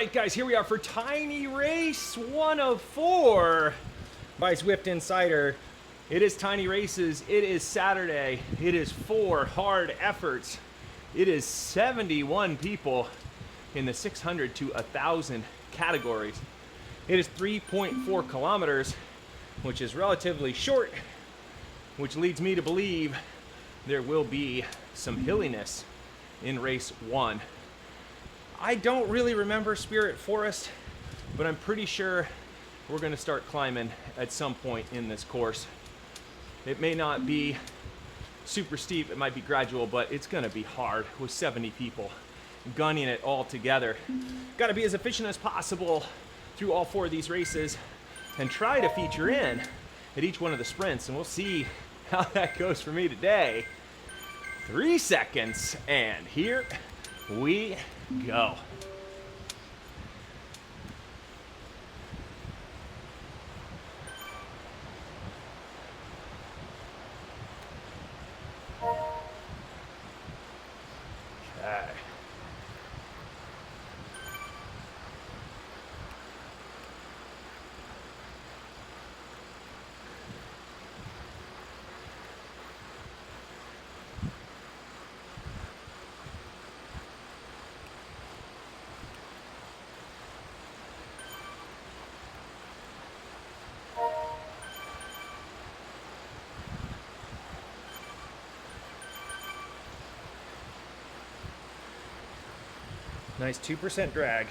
right, guys, here we are for Tiny Race 1 of 4 by Zwift Insider. It is Tiny Races. It is Saturday. It is 4 hard efforts. It is 71 people in the 600 to 1,000 categories. It is 3.4 kilometers, which is relatively short, which leads me to believe there will be some hilliness in race 1. I don't really remember Spirit Forest, but I'm pretty sure we're going to start climbing at some point in this course. It may not be super steep, it might be gradual, but it's going to be hard with 70 people gunning it all together. Got to be as efficient as possible through all 4 of these races and try to feature in at each one of the sprints, and we'll see how that goes for me today. 3 seconds, and here we go. Okay. Nice 2% drag.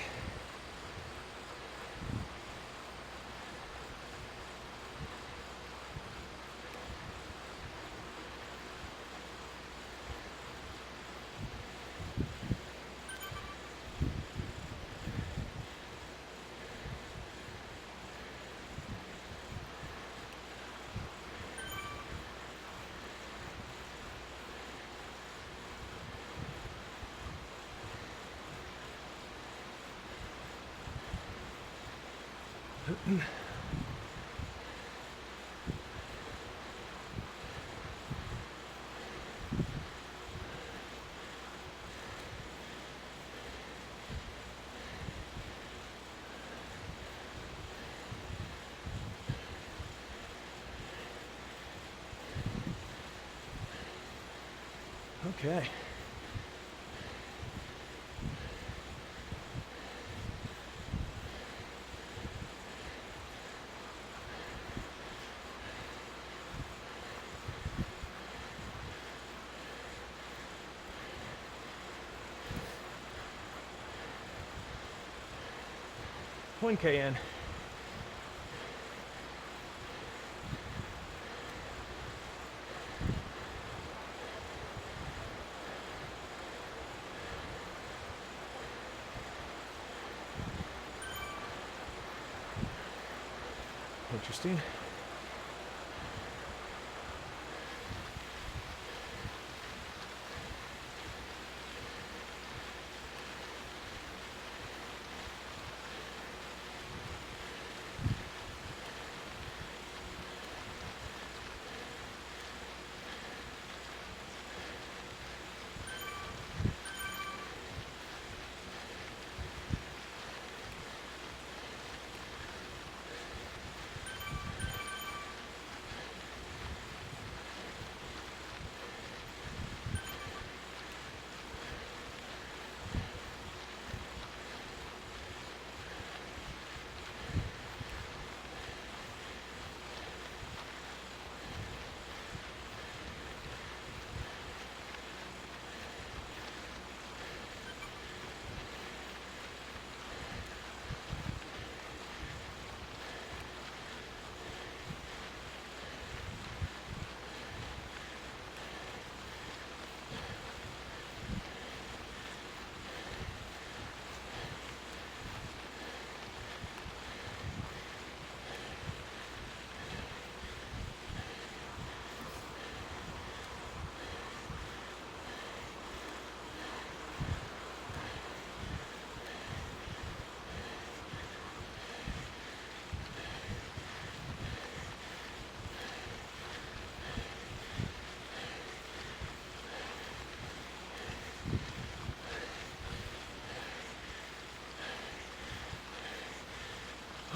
Okay. One K in. Interesting.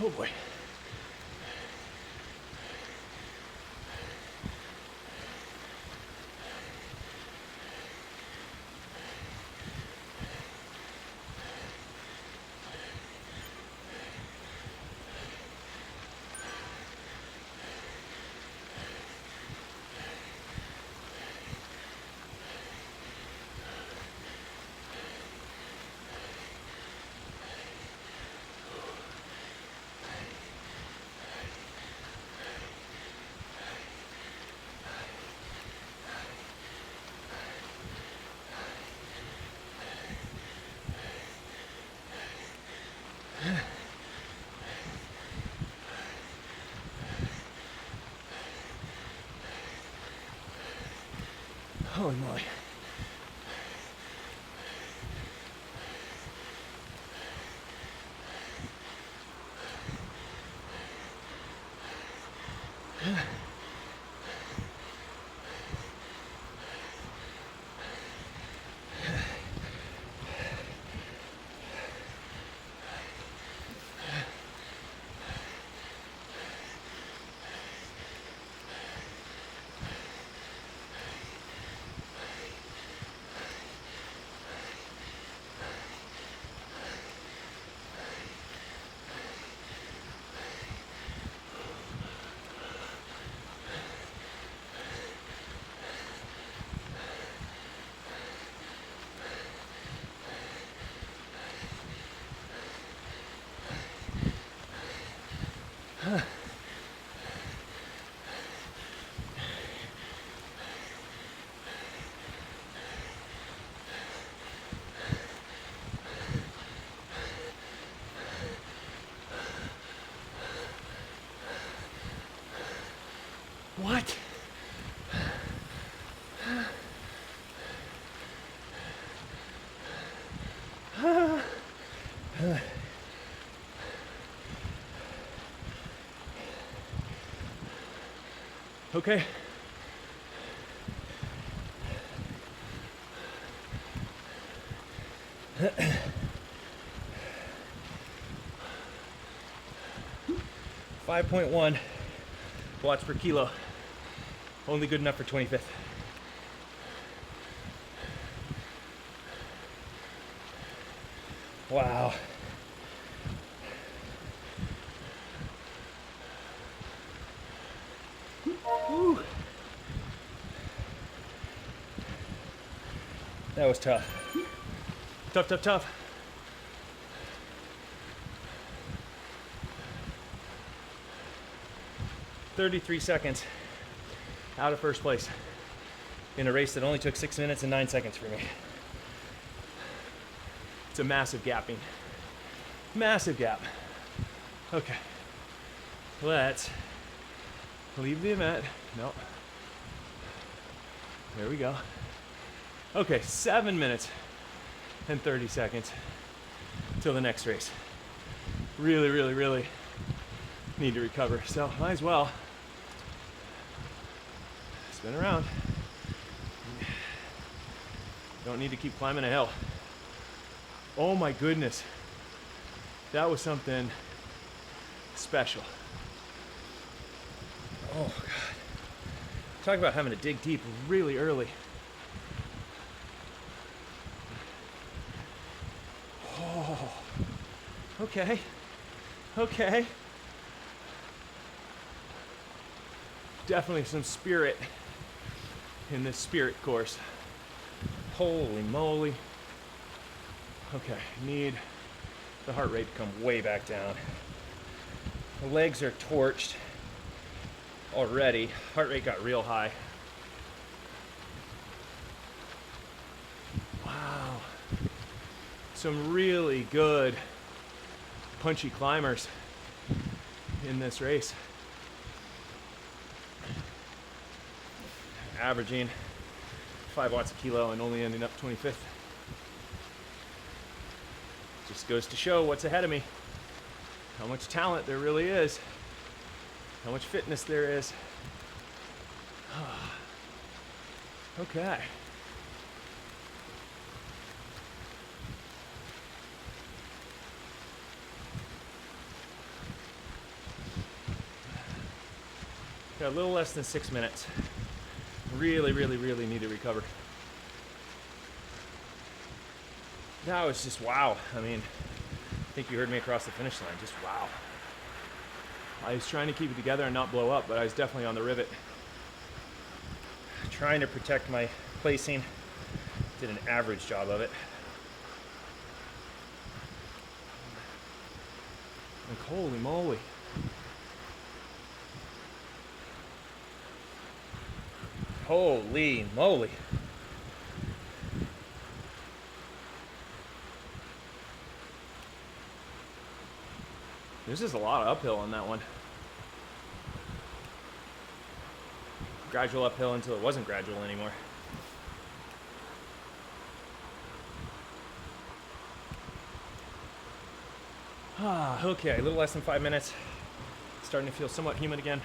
Oh boy. Holy moly. What? Okay. .1 watts per kilo. Only good enough for 25th. Wow. Woo. That was tough. Tough, tough, tough. .33 seconds out of first place in a race that only took 6 minutes and 9 seconds for me. It's a massive gapping. Massive gap. Okay. Let's leave the event. No. There we go. Okay, 7 minutes and 30 seconds till the next race. Really, really, really need to recover. So might as well spin around. Don't need to keep climbing a hill. Oh my goodness. That was something special. Oh God. Talk about having to dig deep really early. Oh, okay. Okay. Definitely some spirit in this spirit course. Holy moly. Okay, need the heart rate to come way back down. The legs are torched already. Heart rate got real high. Wow. Some really good punchy climbers in this race. Averaging 5 watts a kilo and only ending up 25th. Just goes to show what's ahead of me. How much talent there really is. How much fitness there is. Okay. Got a little less than 6 minutes. Really, really, really need to recover. That was just wow. I mean, I think you heard me across the finish line. Just wow. I was trying to keep it together and not blow up, but I was definitely on the rivet. Trying to protect my placing. Did an average job of it. Like, holy moly. Holy moly. There's just a lot of uphill on that one. Gradual uphill until it wasn't gradual anymore. Okay, a little less than 5 minutes. Starting to feel somewhat humid again.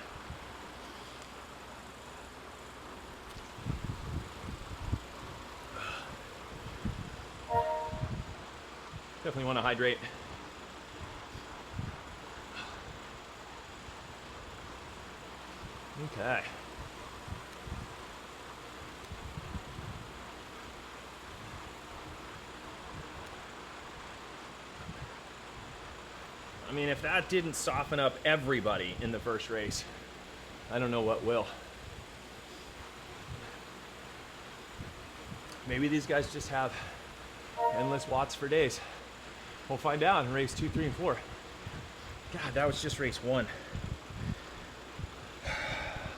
Definitely want to hydrate. Okay. I mean, if that didn't soften up everybody in the first race, I don't know what will. Maybe these guys just have endless watts for days. We'll find out in race 2, 3, and 4. God, that was just race 1.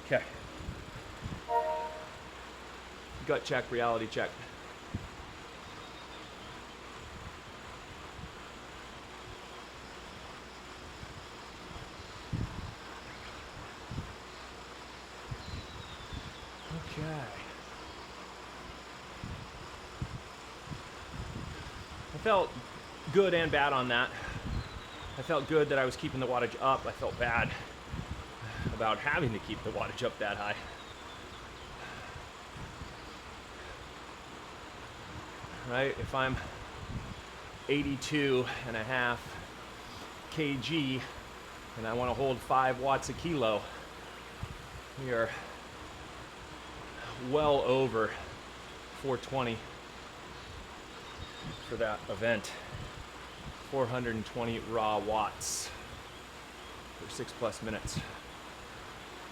Okay. Gut check, reality check. Okay. I felt good and bad on that. I felt good that I was keeping the wattage up. I felt bad about having to keep the wattage up that high. Right? If I'm 82 and a half kg and I want to hold 5 watts a kilo, we are well over 420 for that event. 420 raw watts for 6+ minutes.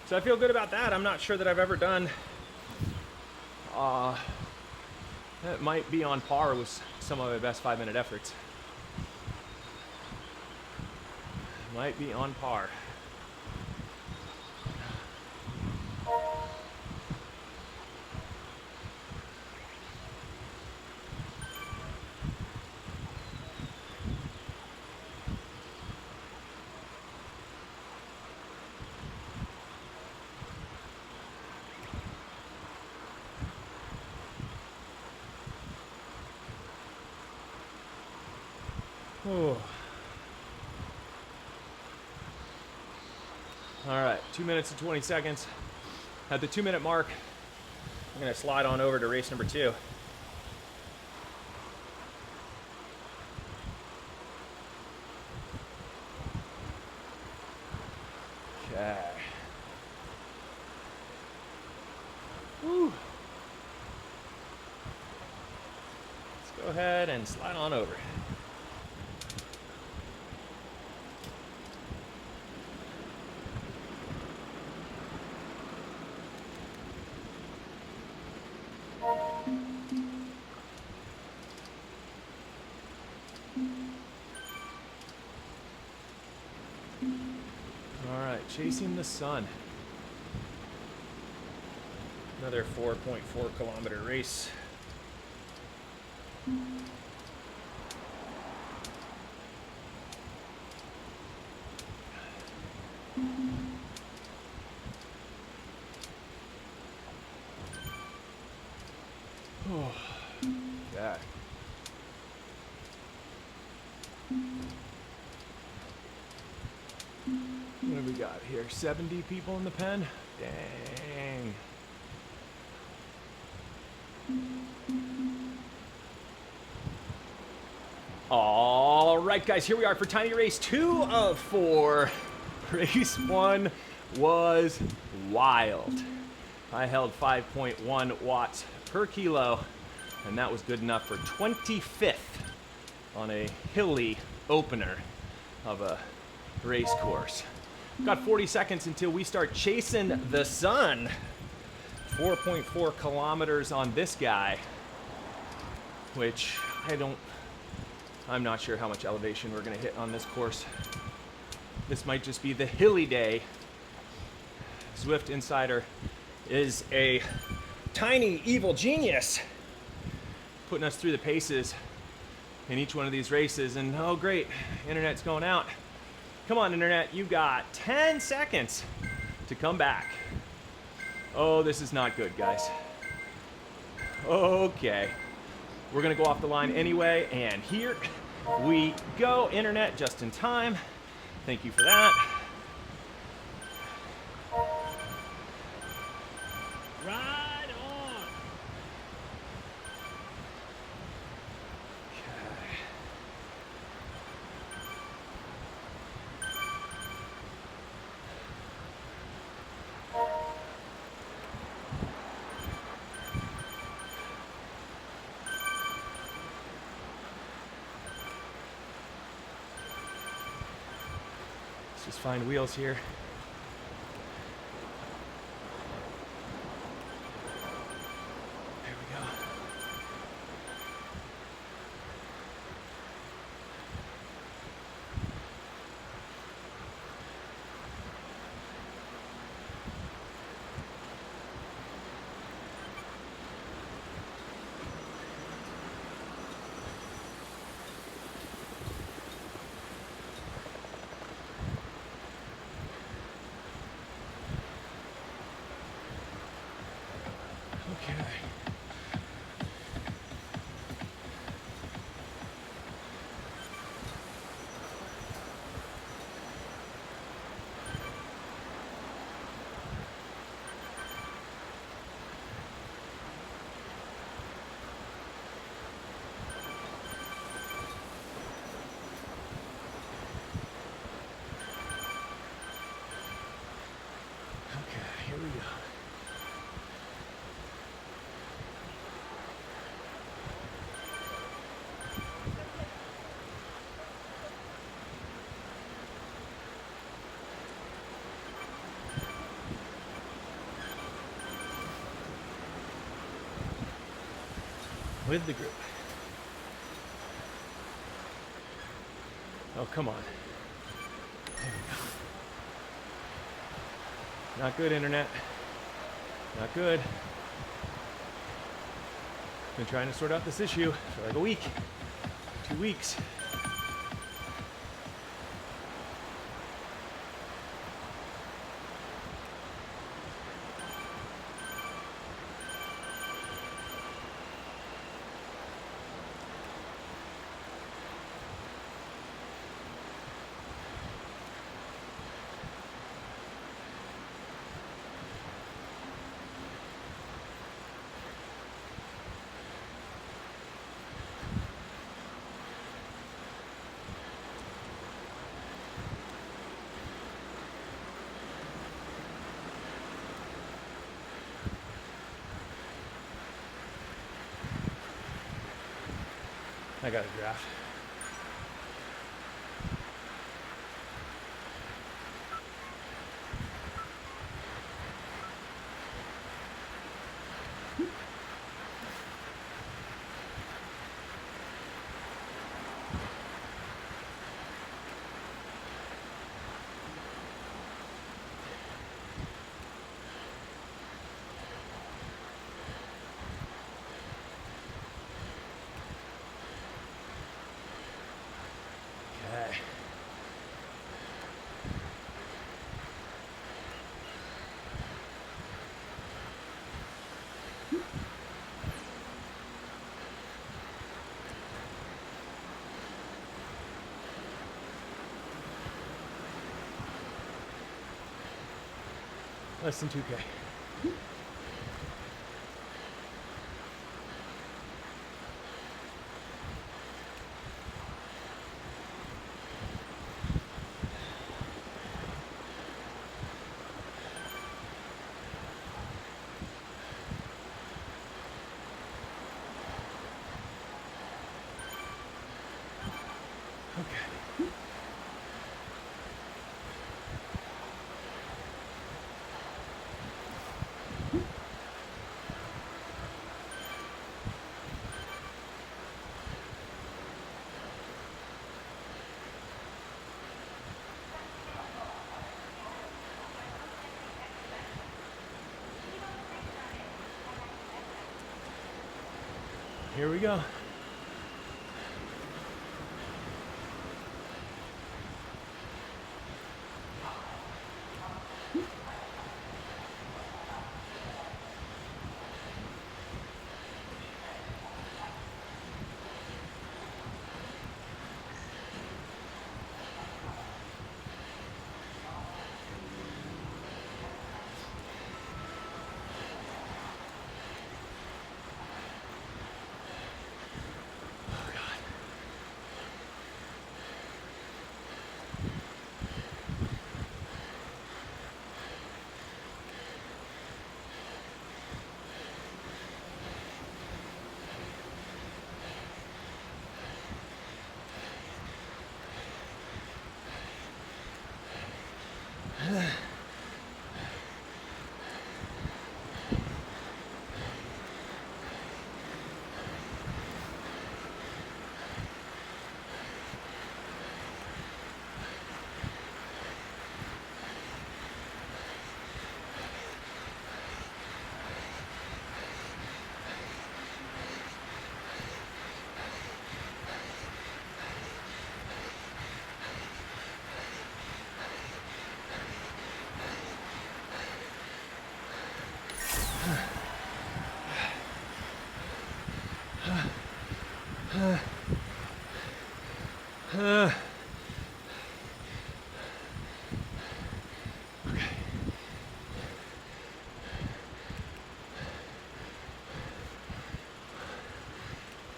So I feel good about that. I'm not sure that I've ever done, that might be on par with some of my best 5-minute efforts. Might be on par. Oh. All right, 2 minutes and 20 seconds. At the 2-minute mark, I'm gonna slide on over to race number 2. Okay. Woo. Let's go ahead and slide on over. All right, chasing the sun. Another 4.4 kilometer race. Oh, yeah. What do we got here? 70 people in the pen? Dang. All right, guys, here we are for Tiny Race 2 of 4. Race 1 was wild. I held 5.1 watts per kilo, and that was good enough for 25th on a hilly opener of a race course. Got 40 seconds until we start chasing the sun. 4.4 kilometers on this guy, which I'm not sure how much elevation we're gonna hit on this course. This might just be the hilly day. Zwift Insider is a tiny evil genius putting us through the paces in each one of these races. And oh great, internet's going out. Come on, internet, you got 10 seconds to come back. Oh, this is not good, guys. Okay, we're gonna go off the line anyway, and here we go. Internet, just in time. Thank you for that. Right on. Let's just find wheels here. There we go. Okay. Okay, here we go. With the group. Oh, come on. There we go. Not good, internet. Not good. Been trying to sort out this issue for like a week, 2 weeks. I got a draft. Okay. Less than 2K. Okay. Here we go.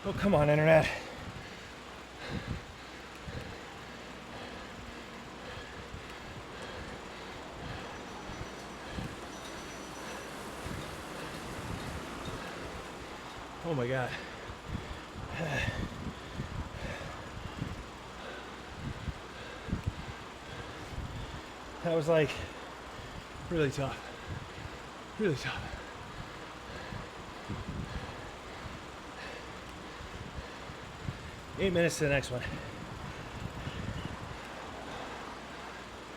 Oh, come on, internet. Oh my God. That was like really tough. Really tough. Eight minutes to the next one.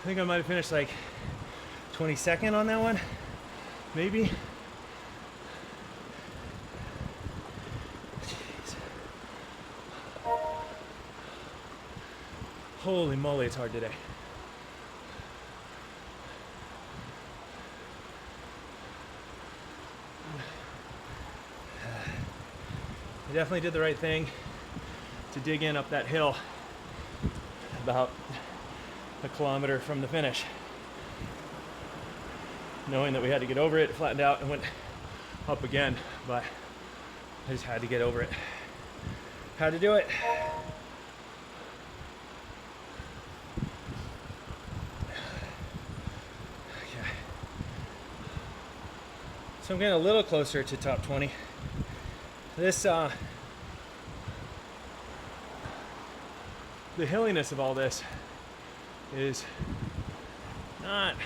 I think I might have finished like 22nd on that one, maybe. Jeez. Holy moly, it's hard today. I definitely did the right thing to dig in up that hill about a kilometer from the finish, knowing that we had to get over it, flattened out and went up again, but I just had to get over it. Had to do it. Okay. So I'm getting a little closer to top 20. This the hilliness of all this is not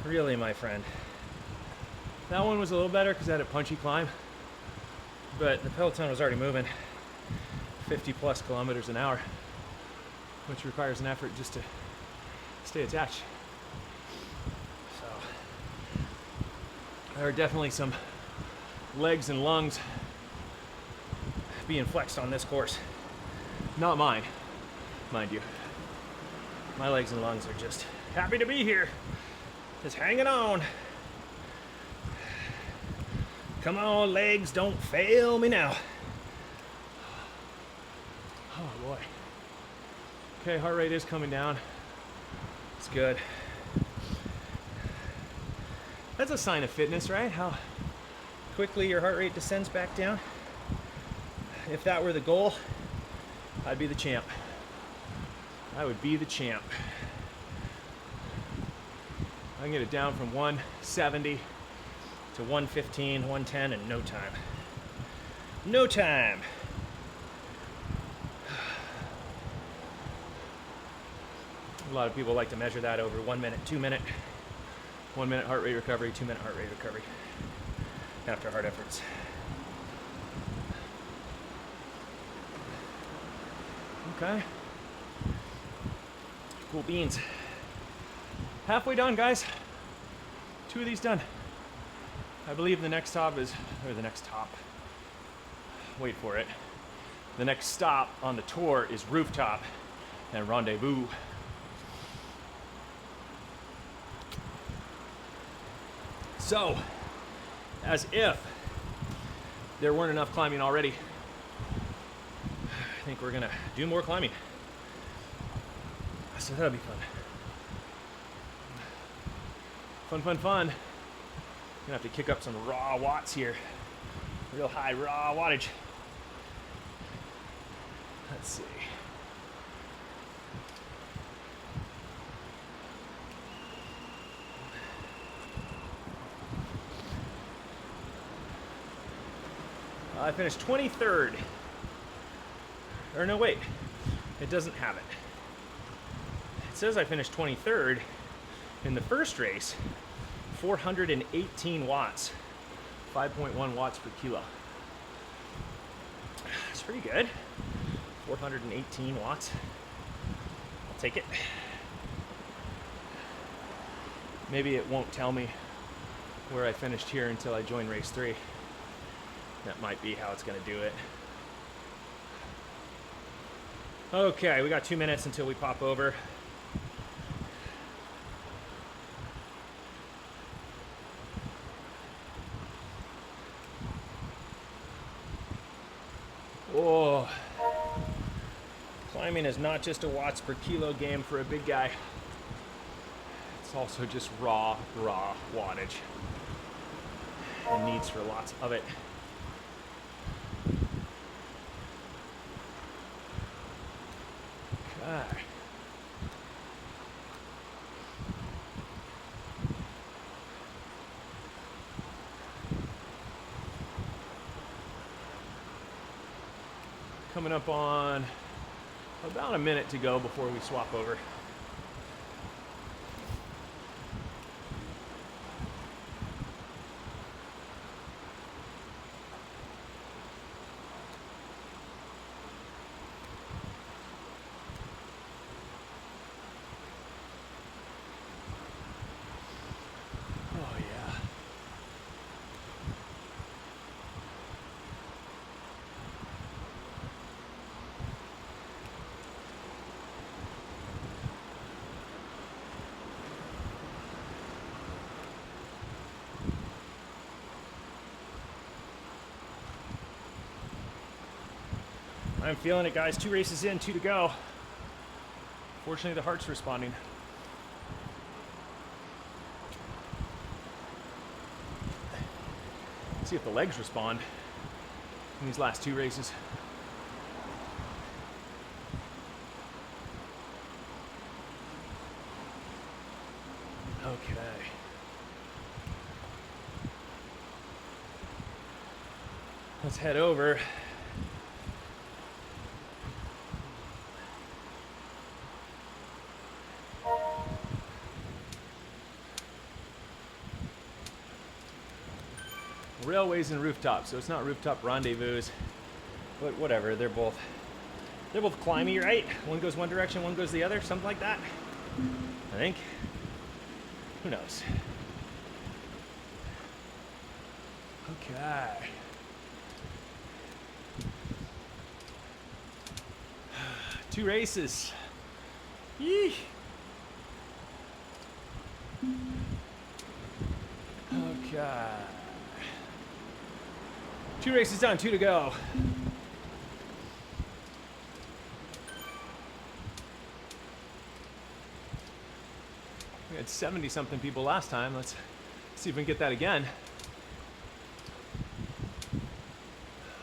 really my friend. That one was a little better because I had a punchy climb, but the peloton was already moving 50 plus kilometers an hour, which requires an effort just to stay attached. So there are definitely some legs and lungs being flexed on this course. Not mine, mind you. My legs and lungs are just happy to be here. Just hanging on. Come on, legs, don't fail me now. Oh boy. Okay, heart rate is coming down. It's good. That's a sign of fitness, right? How quickly your heart rate descends back down. If that were the goal, I'd be the champ. I would be the champ. I can get it down from 170 to 115, 110 in no time. No time. A lot of people like to measure that over 1 minute, 2 minute, 1 minute heart rate recovery, 2 minute heart rate recovery after hard efforts. Okay. Cool beans. Halfway done, guys. 2 of these done. I believe the next stop is, or the next top. Wait for it. The next stop on the tour is Rooftop and Rendezvous. So, as if there weren't enough climbing already, I think we're gonna do more climbing. So that'll be fun. Fun, fun, fun. Gonna have to kick up some raw watts here. Real high raw wattage. Let's see. I finished 23rd. Or no, wait. It doesn't have it. It says I finished 23rd in the first race, 418 watts, 5.1 watts per kilo. It's pretty good. 418 watts. I'll take it. Maybe it won't tell me where I finished here until I join race 3. That might be how it's going to do it. Okay, we got 2 minutes until we pop over. Oh, climbing is not just a watts per kilo game for a big guy. It's also just raw wattage. And needs for lots of it. Okay. Coming up on about a minute to go before we swap over. Oh yeah. I'm feeling it, guys. 2 races in, 2 to go. Fortunately, the heart's responding. See if the legs respond in these last 2 races. Okay. Let's head over. Railways and Rooftops, so it's not Rooftop Rendezvous, but whatever. They're both climby, right? One goes one direction, one goes the other, something like that. I think. Who knows? Okay. Two races. Yee. Okay. 2 races done, 2 to go. We had 70-something people last time. Let's see if we can get that again.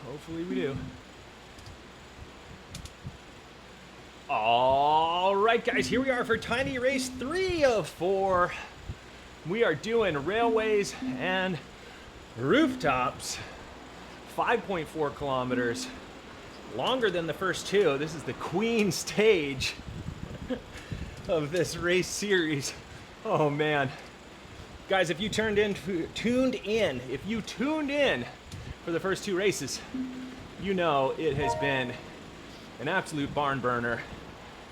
Hopefully we do. All right, guys, here we are for tiny race 3 of 4. We are doing railways and rooftops. 5.4 kilometers, longer than the first 2. This is the queen stage. of this race series. Oh man. Guys, if you tuned in for the first two races, you know it has been an absolute barn burner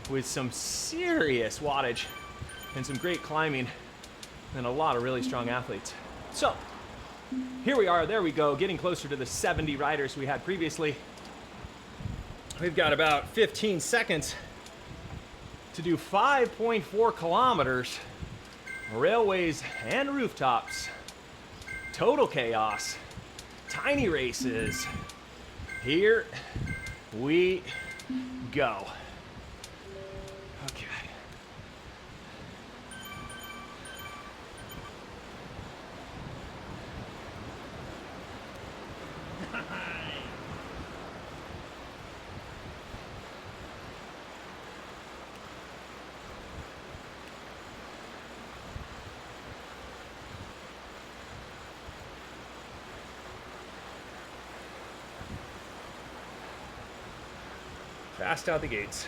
with some serious wattage and some great climbing and a lot of really strong athletes. So here we are, there we go, getting closer to the 70 riders we had previously. We've got about 15 seconds to do 5.4 kilometers, railways and rooftops, total chaos, tiny races. Here we go. Okay. Fast out the gates.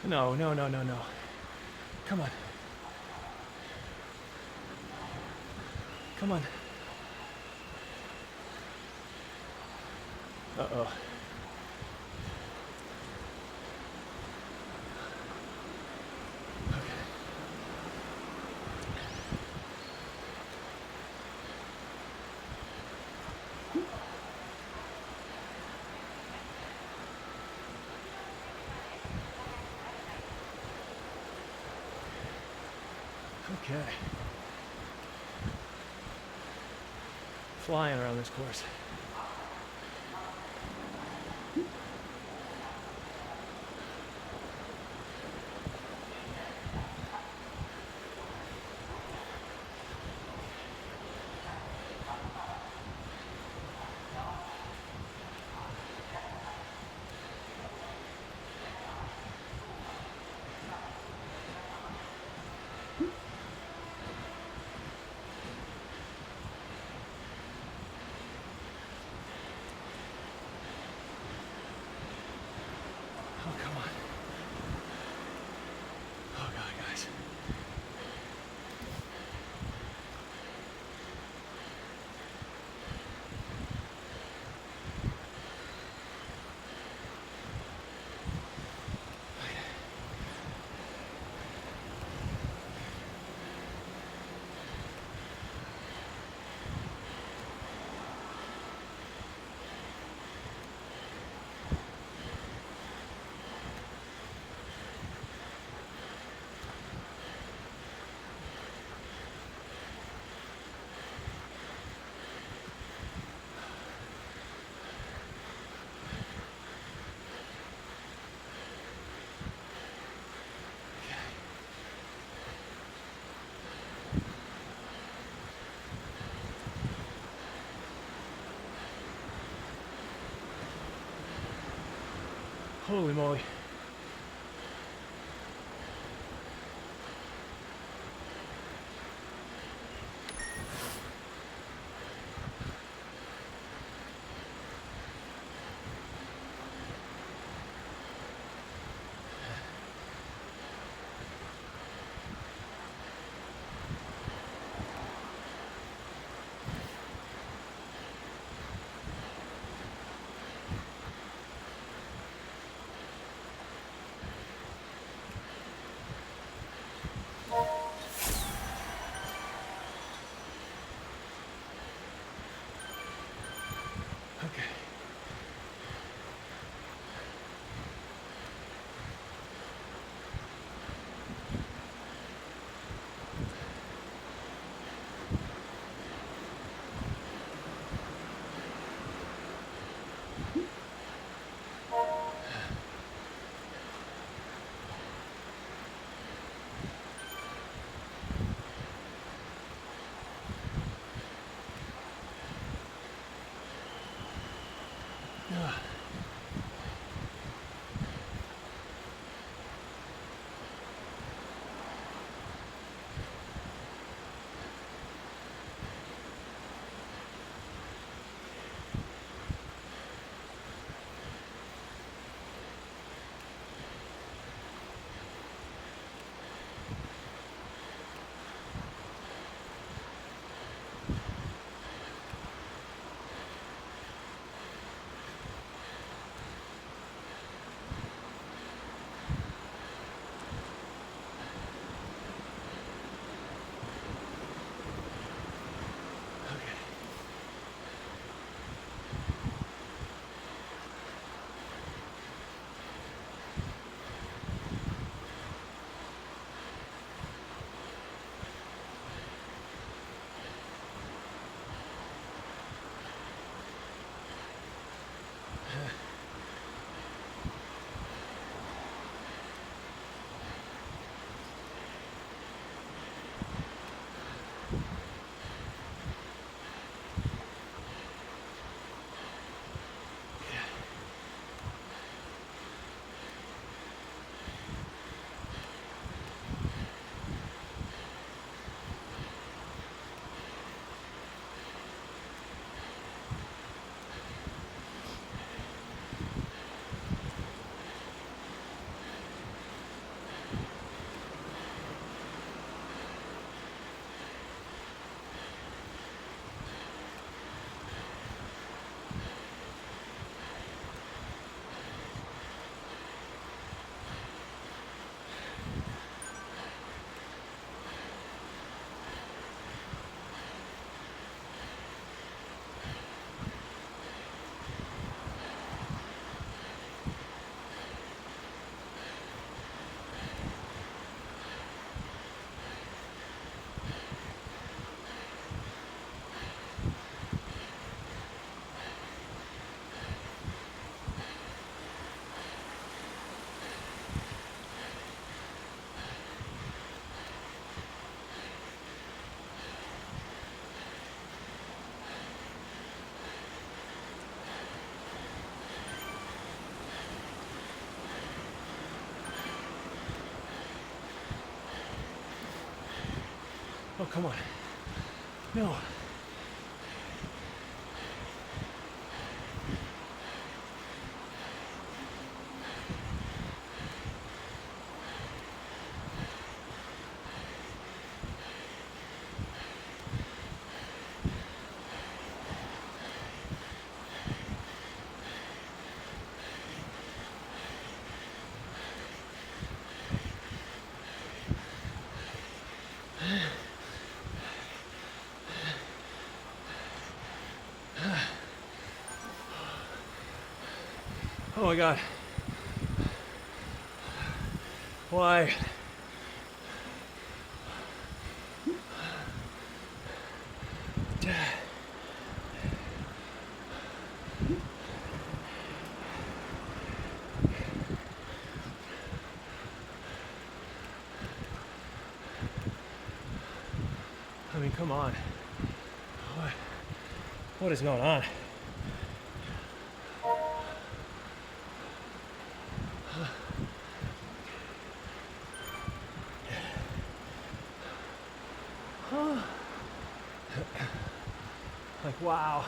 No, no, no, no, no. Come on. Come on. Uh-oh. Okay. Flying around this course. Oh, come on. Oh, God, guys. Holy moly. Oh, come on. No. Oh my God. Why? I mean, come on. What is going on? Like, wow.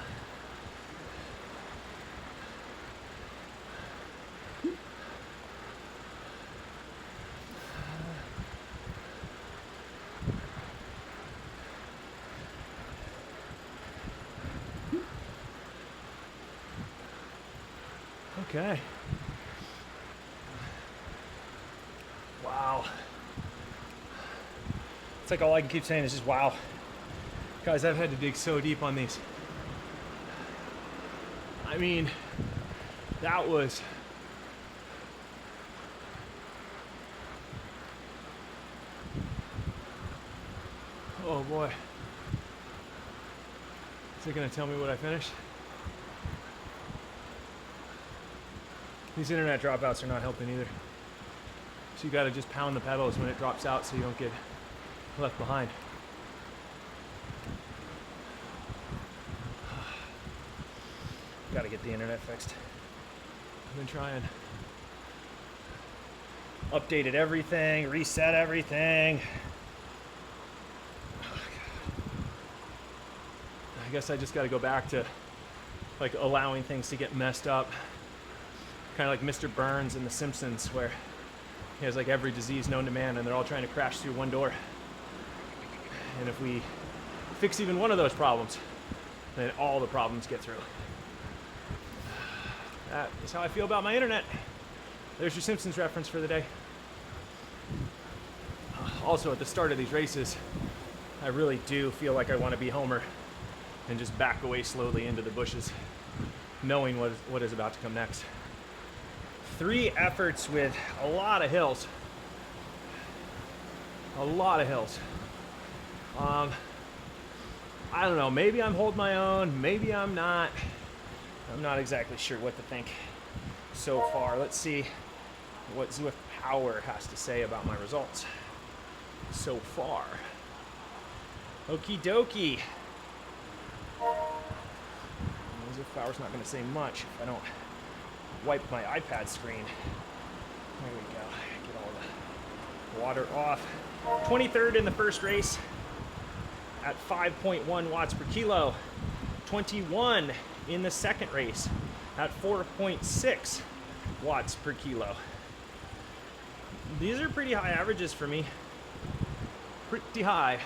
Okay. Wow. It's like all I can keep saying is just wow. Guys, I've had to dig so deep on these. I mean, that was... Oh boy. Is it gonna tell me what I finished? These internet dropouts are not helping either. So you gotta just pound the pedals when it drops out so you don't get left behind. Gotta get the internet fixed. I've been trying. Updated everything, reset everything. I guess I just gotta go back to like allowing things to get messed up. Kind of like Mr. Burns in The Simpsons, where he has like every disease known to man and they're all trying to crash through one door. And if we fix even one of those problems, then all the problems get through. That is how I feel about my internet. There's your Simpsons reference for the day. Also, at the start of these races, I really do feel like I want to be Homer and just back away slowly into the bushes, knowing what is about to come next. 3 efforts with a lot of hills. A lot of hills. I don't know, maybe I'm holding my own, maybe I'm not. I'm not exactly sure what to think so far. Let's see what Zwift Power has to say about my results so far. Okie dokie. Zwift Power's not going to say much if I don't wipe my iPad screen. There we go. Get all the water off. 23rd in the first race at 5.1 watts per kilo. 21 in the second race at 4.6 watts per kilo. These are pretty high averages for me. Pretty high.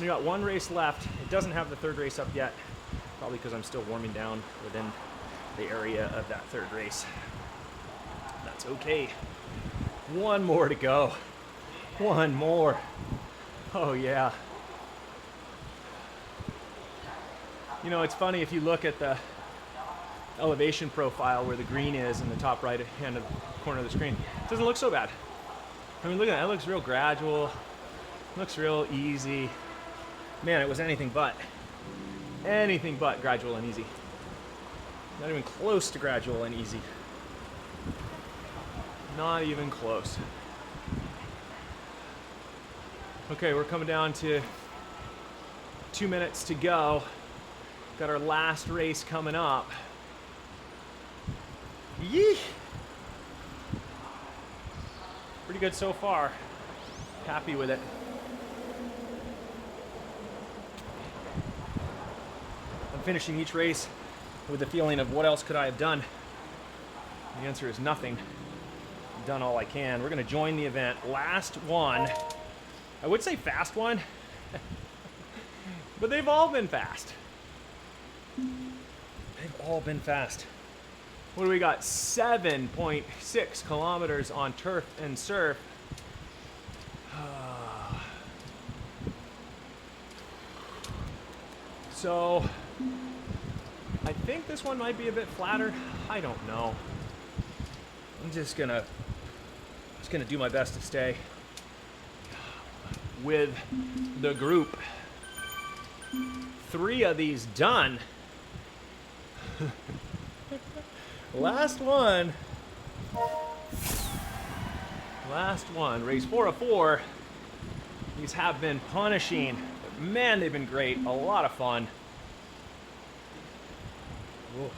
We got 1 race left. It doesn't have the 3rd race up yet, probably because I'm still warming down within the area of that 3rd race. That's okay. 1 more to go. 1 more. Oh yeah. You know, it's funny if you look at the elevation profile where the green is in the top right hand of the corner of the screen. It doesn't look so bad. I mean, look at that. It looks real gradual. It looks real easy. Man, it was anything but gradual and easy. Not even close to gradual and easy. Not even close. Okay, we're coming down to 2 minutes to go. Got our last race coming up. Yee! Pretty good so far. Happy with it. finishing each race with the feeling of what else could I have done? The answer is nothing. I've done all I can. We're going to join the event. Last one. I would say fast one, but they've all been fast. They've all been fast. What do we got? 7.6 kilometers on turf and surf. So I think this one might be a bit flatter. I don't know. I'm just gonna do my best to stay with the group. 3 of these done. Last one. Race 4 of 4. These have been punishing. But man, they've been great. A lot of fun. Whoa.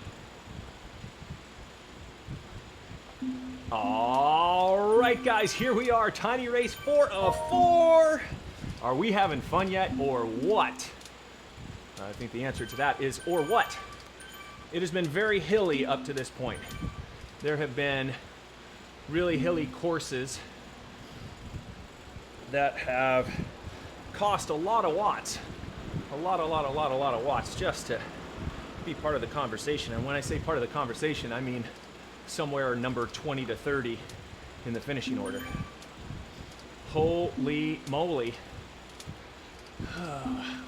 All right, guys, here we are. Tiny race 4 of 4. Are we having fun yet, or what? I think the answer to that is, or what? It has been very hilly up to this point. There have been really hilly courses that have cost a lot of watts. A lot of watts just to be part of the conversation. And when I say part of the conversation, I mean somewhere number 20 to 30 in the finishing order. Holy moly.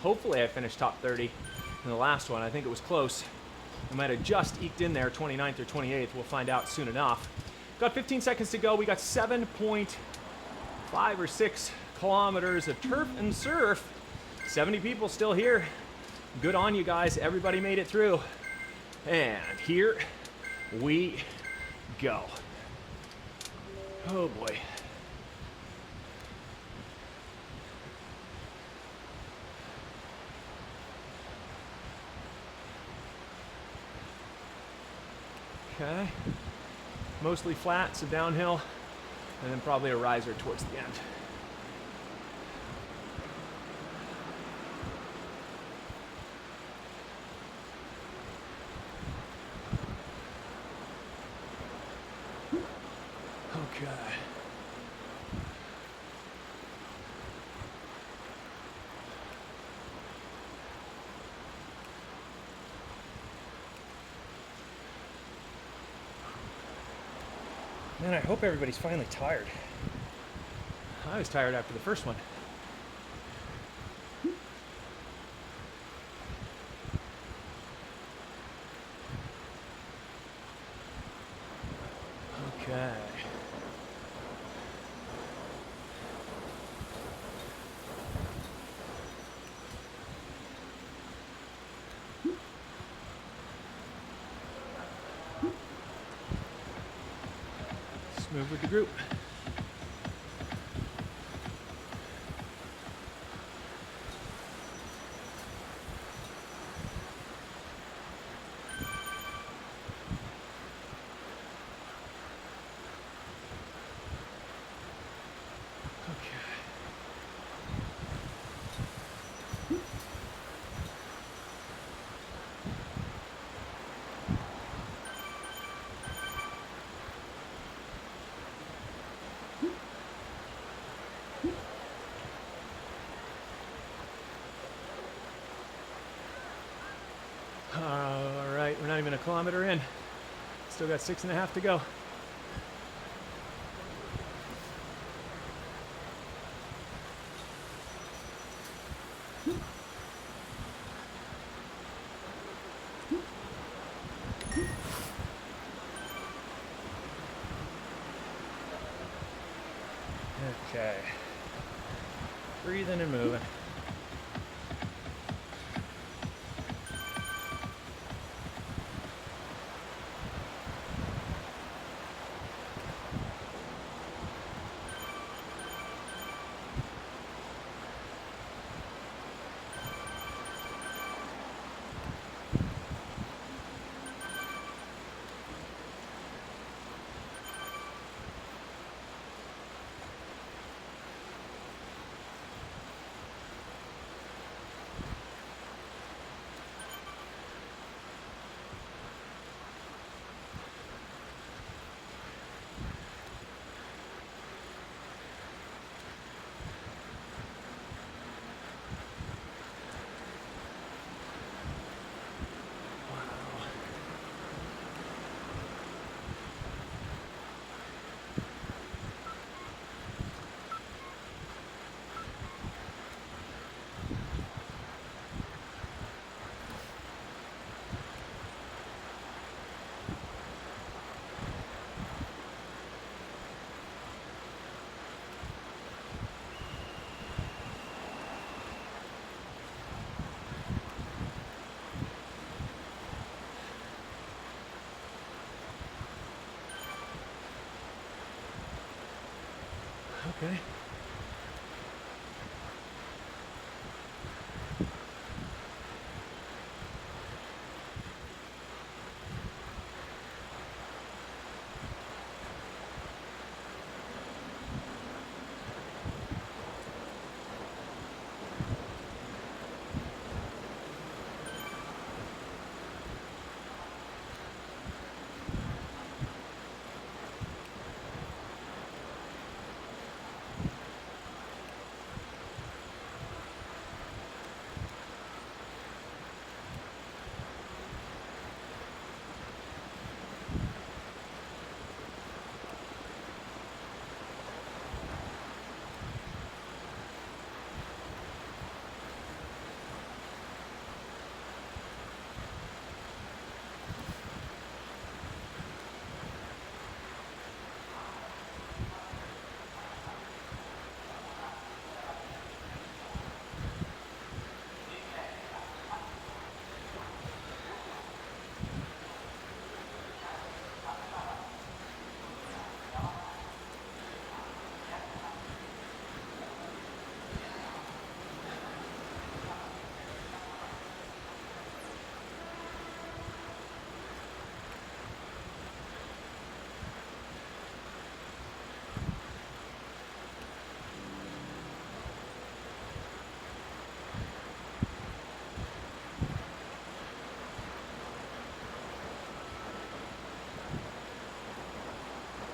Hopefully I finished top 30 in the last one. I think it was close. I might have just eked in there 29th or 28th. We'll find out soon enough. Got 15 seconds to go. We got 7.5 or 6 kilometers of turf and surf. 70 people still here. Good on you guys. Everybody made it through. And here we go. Oh boy. Okay. Mostly flat, so downhill, and then probably a riser towards the end. Okay. Man, I hope everybody's finally tired. I was tired after the first one. Okay. Move with the group. All right, we're not even a kilometer in. Still got 6.5 to go. Okay. Breathing and moving. Okay.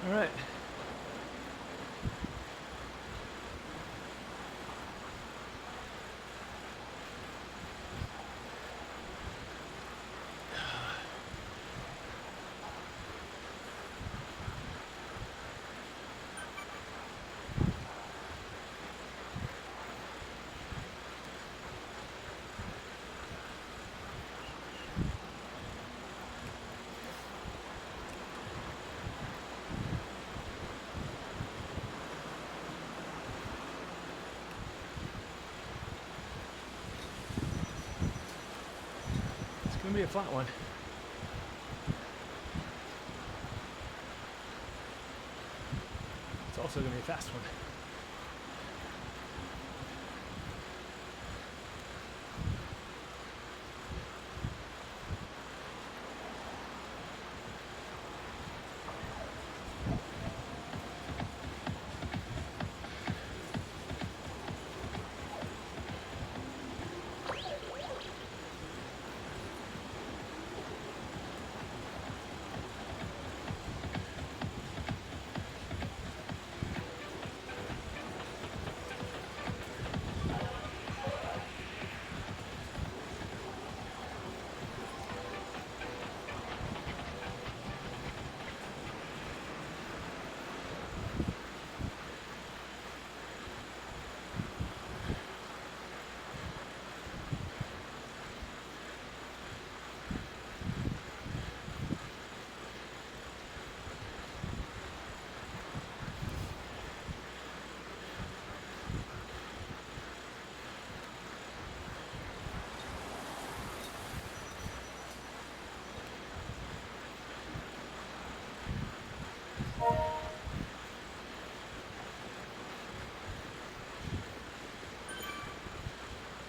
All right. It's gonna be a flat one. It's also gonna be a fast one.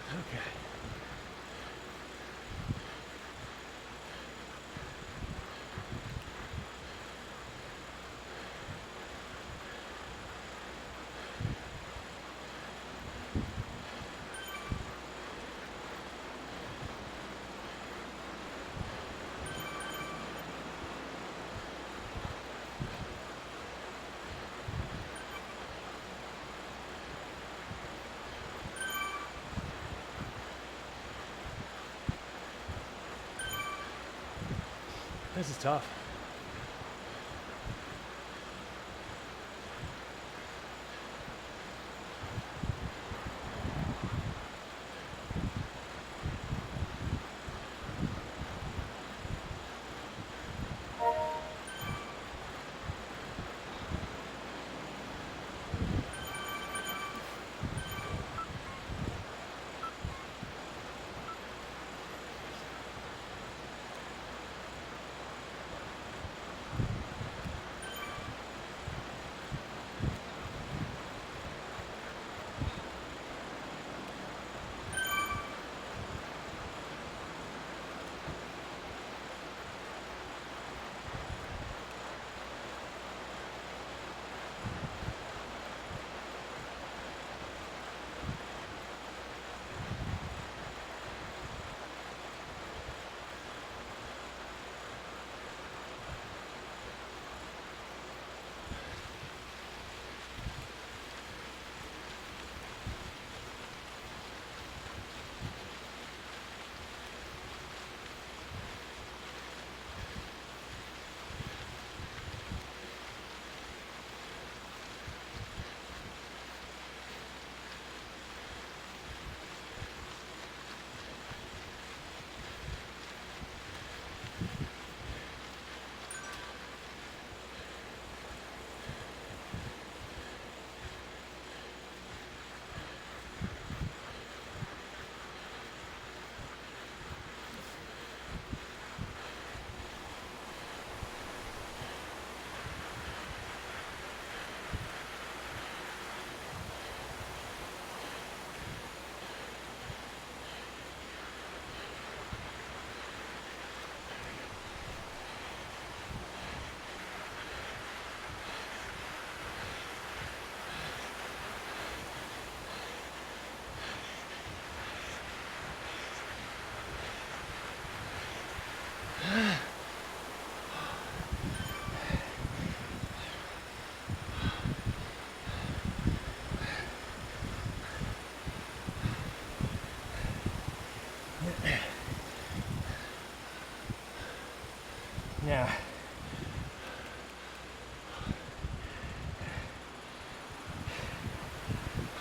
Okay. This is tough.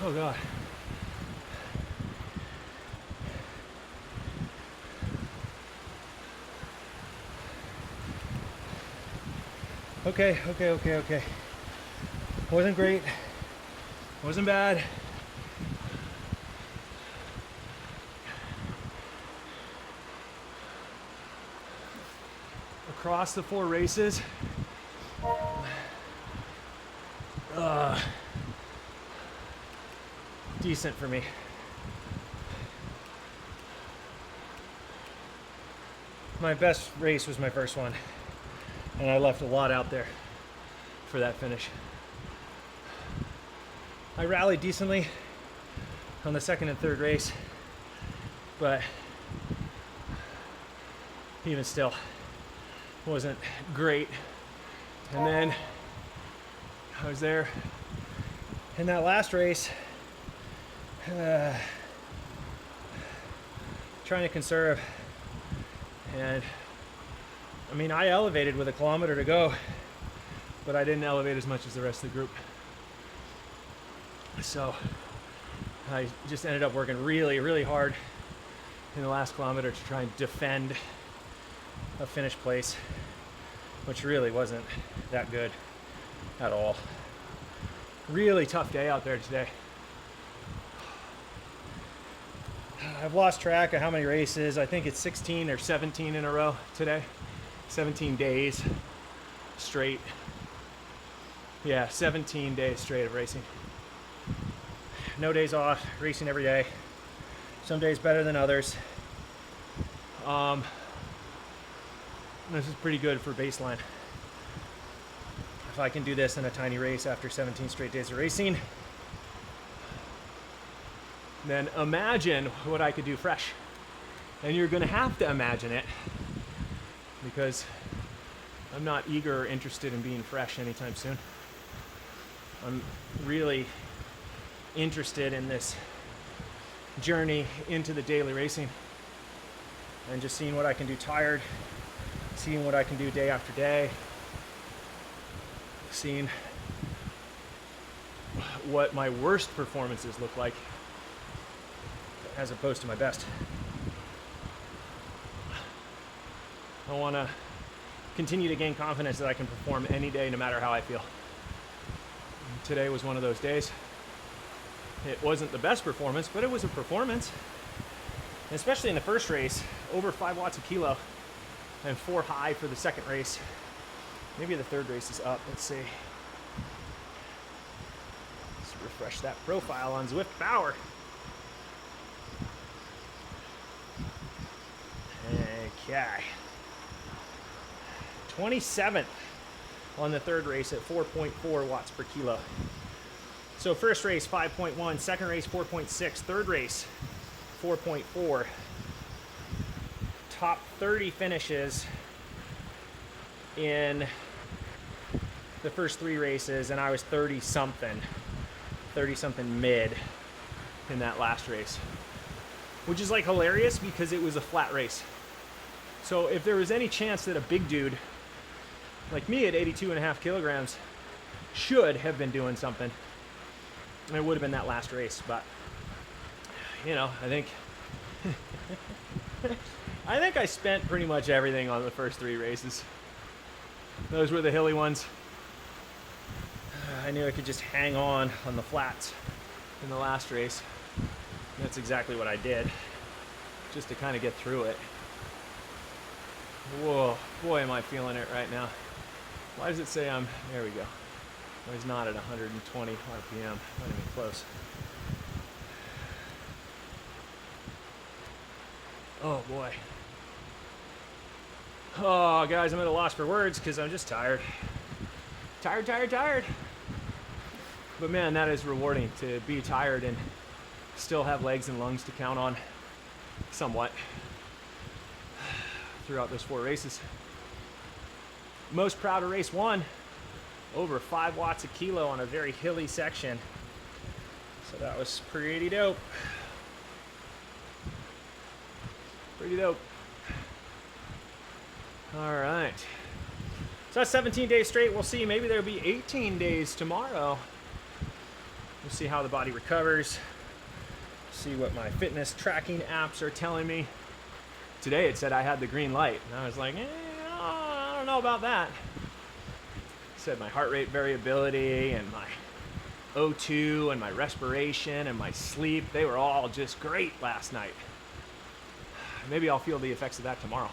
Oh God. Okay. Wasn't great. Wasn't bad. Across the 4 races, decent for me. My best race was my first one, and I left a lot out there for that finish. I rallied decently on the second and third race, but even still wasn't great. And then I was there in that last race, trying to conserve. And I mean, I elevated with a kilometer to go, but I didn't elevate as much as the rest of the group. So I just ended up working really hard in the last kilometer to try and defend a finish place, which really wasn't that good at all. Really tough day out there today. I've lost track of how many races. I think it's 16 or 17 in a row today. 17 days straight. Yeah, 17 days straight of racing. No days off, racing every day. Some days better than others. This is pretty good for baseline. If I can do this in a tiny race after 17 straight days of racing, then imagine what I could do fresh. And you're gonna have to imagine it, because I'm not eager or interested in being fresh anytime soon. I'm really interested in this journey into the daily racing and just seeing what I can do tired, seeing what I can do day after day, seeing what my worst performances look like as opposed to my best. I want to continue to gain confidence that I can perform any day, no matter how I feel. Today was one of those days. It wasn't the best performance, but it was a performance. And especially in the first race, over 5 watts a kilo and 4 high for the second race. Maybe the third race is up. Let's see. Let's refresh that profile on Zwift Power. Okay. 27th on the third race at 4.4 watts per kilo. So first race 5.1, second race 4.6, third race 4.4. Top 30 finishes in the first 3 races, and I was 30 something mid in that last race, which is like hilarious because it was a flat race. So if there was any chance that a big dude like me at 82.5 kilograms should have been doing something, it would have been that last race. But you know, I think I spent pretty much everything on the first 3 races. Those were the hilly ones. I knew I could just hang on the flats in the last race. That's exactly what I did, just to kind of get through it. Whoa, boy, am I feeling it right now. Why does it say there we go. I was not at 120 RPM, not even close. Oh boy. Oh guys, I'm at a loss for words because I'm just tired. Tired. But man, that is rewarding, to be tired and still have legs and lungs to count on somewhat throughout those 4 races. Most proud of race 1, over 5 watts a kilo on a very hilly section. So that was pretty dope. Pretty dope. All right. So that's 17 days straight. We'll see. Maybe there'll be 18 days tomorrow. We'll see how the body recovers. See what my fitness tracking apps are telling me. Today it said I had the green light, and I was like, I don't know about that. It said my heart rate variability and my O2 and my respiration and my sleep, they were all just great last night. Maybe I'll feel the effects of that tomorrow,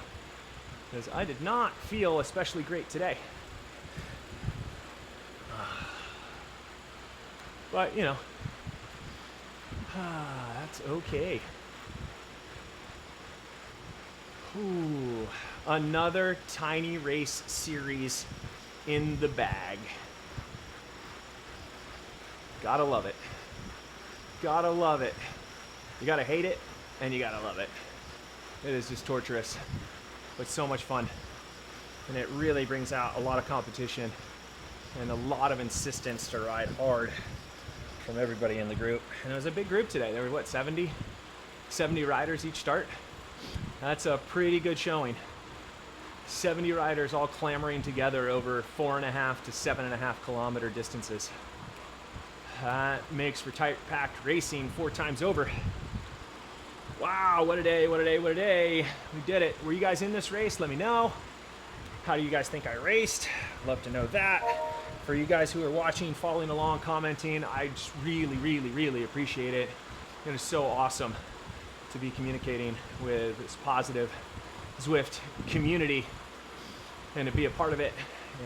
because I did not feel especially great today. But, you know, that's okay. Ooh, another tiny race series in the bag. Gotta love it. Gotta love it. You gotta hate it, and you gotta love it. It is just torturous, but so much fun. And it really brings out a lot of competition and a lot of insistence to ride hard from everybody in the group. And it was a big group today. There were, what, 70 riders each start? That's a pretty good showing. 70 riders all clamoring together over 4.5 to 7.5 kilometer distances. That makes for tight packed racing 4 times over. Wow, what a day, what a day, what a day. We did it. Were you guys in this race? Let me know. How do you guys think I raced? Love to know that. For you guys who are watching, following along, commenting, I just really, really, really appreciate it. It is so awesome to be communicating with this positive Zwift community and to be a part of it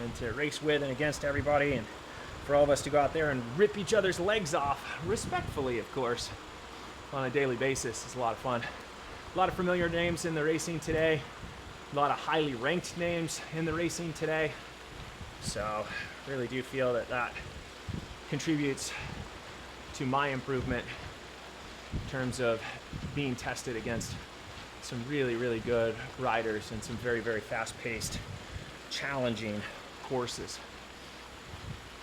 and to race with and against everybody, and for all of us to go out there and rip each other's legs off, respectfully, of course, on a daily basis. Is a lot of fun. A lot of familiar names in the racing today. A lot of highly ranked names in the racing today. So really do feel that that contributes to my improvement in terms of being tested against some really, really good riders and some very, very fast-paced, challenging courses.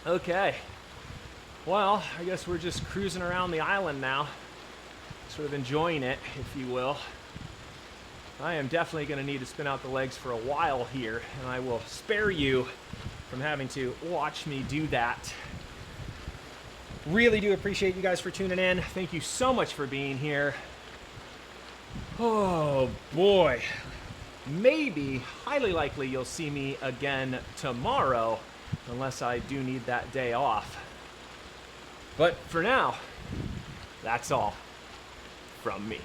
Okay, well, I guess we're just cruising around the island now, sort of enjoying it, if you will. I am definitely going to need to spin out the legs for a while here, and I will spare you from having to watch me do that. Really do appreciate you guys for tuning in. Thank you so much for being here. Oh boy. Maybe, highly likely, you'll see me again tomorrow, unless I do need that day off. But for now, that's all from me.